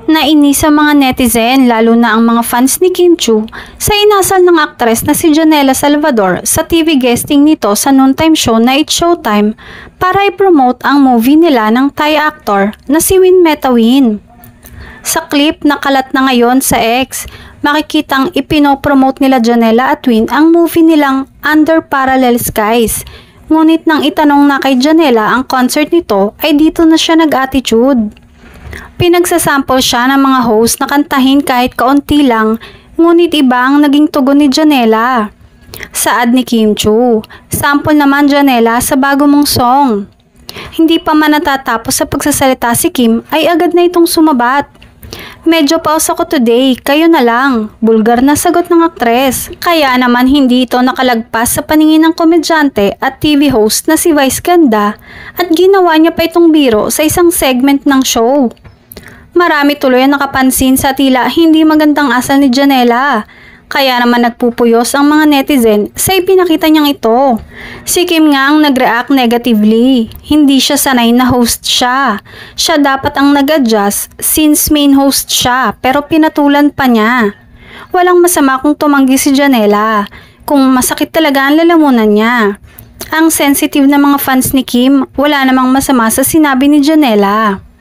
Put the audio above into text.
Nainis sa mga netizen lalo na ang mga fans ni Kim Chiu sa inasal ng aktres na si Janela Salvador sa TV guesting nito sa noontime show na It's Showtime para i-promote ang movie nila ng Thai actor na si Win Metawin. Sa clip na kalat na ngayon sa X, makikitang ipinopromote nila Janela at Win ang movie nilang Under Parallel Skies. Ngunit nang itanong na kay Janela ang concert nito ay dito na siya nag-attitude. Pinagsasample siya ng mga host na kantahin kahit kaunti lang, ngunit iba ang naging tugon ni Janela. Saad ni Kim Chiu, sample naman Janela sa bago mong song. Hindi pa man natatapos sa pagsasalita si Kim ay agad na itong sumabat. Medyo pause ako today, kayo na lang. Bulgar na sagot ng aktres. Kaya naman hindi ito nakalagpas sa paningin ng komedyante at TV host na si Vice Ganda at ginawa niya pa itong biro sa isang segment ng show. Marami tuloy ang nakapansin sa tila hindi magandang asal ni Janela. Kaya naman nagpupuyos ang mga netizen sa ipinakita niyang ito. Si Kim nga ang nag-react negatively. Hindi siya sanay na host siya. Siya dapat ang nag-adjust since main host siya pero pinatulan pa niya. Walang masama kung tumanggi si Janela. Kung masakit talaga ang lalamunan niya. Ang sensitive na mga fans ni Kim, wala namang masama sa sinabi ni Janela.